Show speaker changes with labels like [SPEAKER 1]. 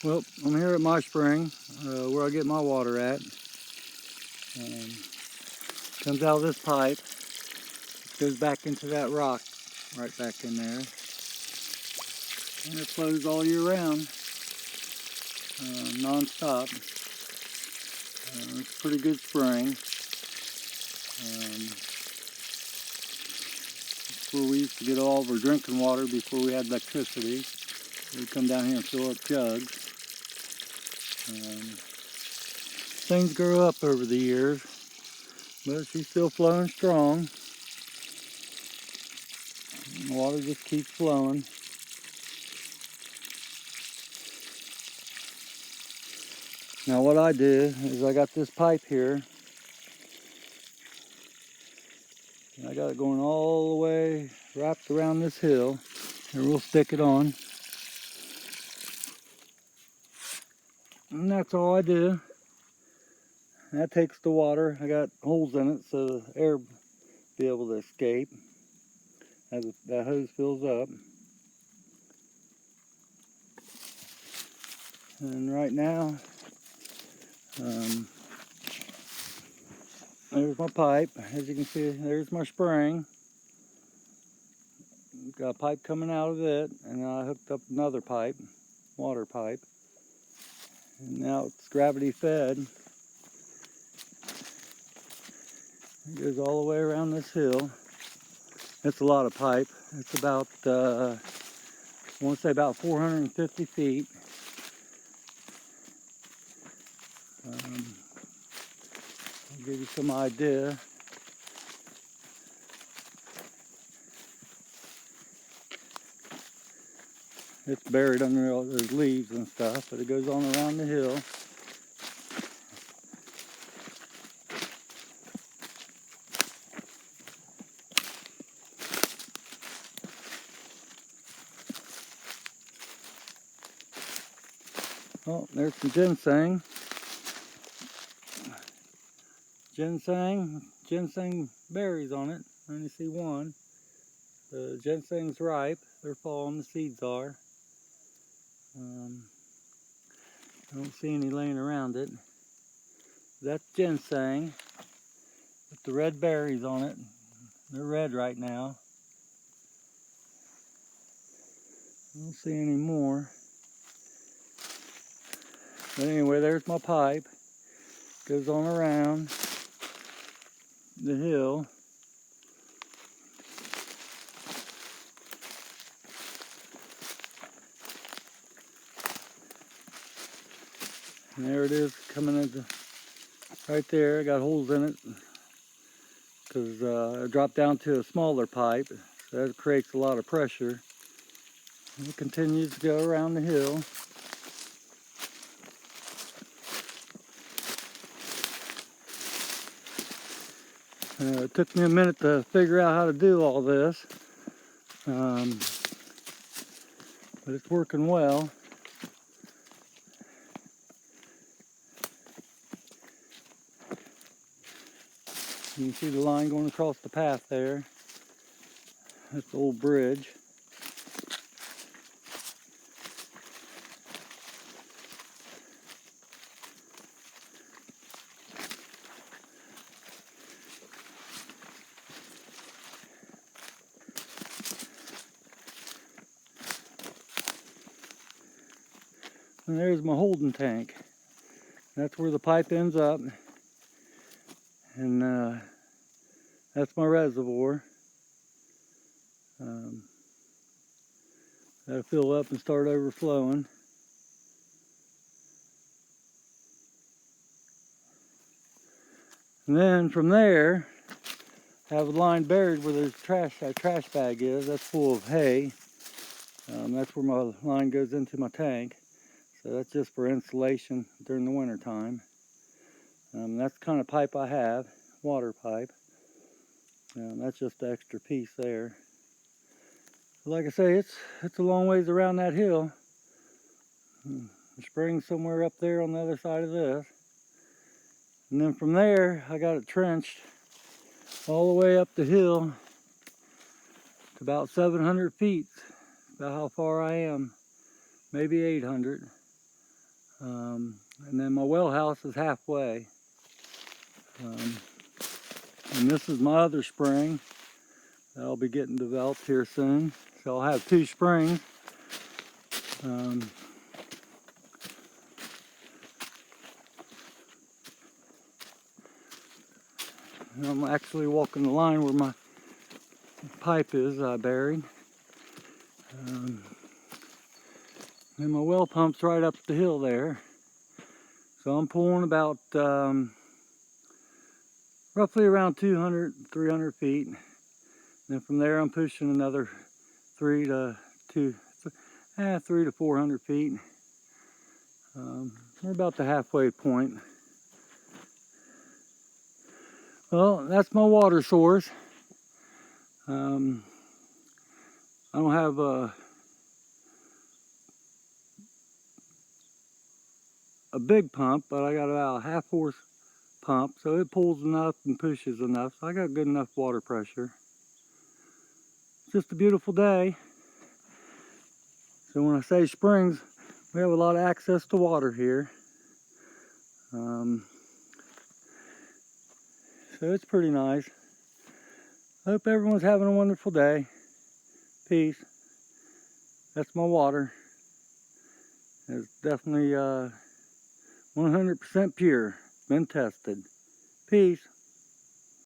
[SPEAKER 1] Well, I'm here at my spring, where I get my water at. Comes out of this pipe, goes back into that rock, right back in there. And it flows all year round, non-stop. It's a pretty good spring. It's where we used to get all of our drinking water before we had electricity. We'd come down here and fill up jugs. Things grow up over the years, but she's still flowing strong. The water just keeps flowing. Now what I do is I got this pipe here. And I got it going all the way wrapped around this hill. And we'll stick it on. And that's all I do. And that takes the water. I got holes in it so the air will be able to escape as that hose fills up. And right now, there's my pipe. As you can see, there's my spring. Got a pipe coming out of it, and I hooked up another pipe, water pipe. And now it's gravity fed. It goes all the way around this hill. It's a lot of pipe. It's about, I want to say about 450 feet. I'll give you some idea. It's buried under all those leaves and stuff, but it goes on around the hill. Oh, there's some ginseng. Ginseng berries on it. I only see one. The ginseng's ripe. They're falling, the seeds are. I don't see any laying around it. That's ginseng with the red berries on it. They're red right now. I don't see any more. But anyway, there's my pipe. Goes on around the hill. And there it is coming into right there. I got holes in it because I dropped down to a smaller pipe. So that creates a lot of pressure. And it continues to go around the hill. It took me a minute to figure out how to do all this, but it's working well. You can see the line going across the path there. That's the old bridge. And there's my holding tank. That's where the pipe ends up. And that's my reservoir. That'll fill up and start overflowing. And then from there, I have a line buried where there's that trash bag is. That's full of hay. That's where my line goes into my tank. So that's just for insulation during the winter time. That's the kind of pipe I have, water pipe. That's just the extra piece there. Like I say, it's a long ways around that hill. The spring's somewhere up there on the other side of this. And then from there, I got it trenched all the way up the hill to about 700 feet. About how far I am, maybe 800. And then my well house is halfway. And this is my other spring that'll be getting developed here soon. So I'll have 2 springs. And I'm actually walking the line where my pipe is I buried. And my well pump's right up the hill there. So I'm pulling about roughly around 200, 300 feet. And then from there I'm pushing another 3 to 400 feet. We're about the halfway point. Well, that's my water source. I don't have a big pump, but I got about a half horse pump, so it pulls enough and pushes enough, so I got good enough water pressure. It's just a beautiful day. So when I say springs, we have a lot of access to water here. So it's pretty nice. I hope everyone's having a wonderful day. Peace. That's my water. It's definitely 100% pure. Been tested. Peace.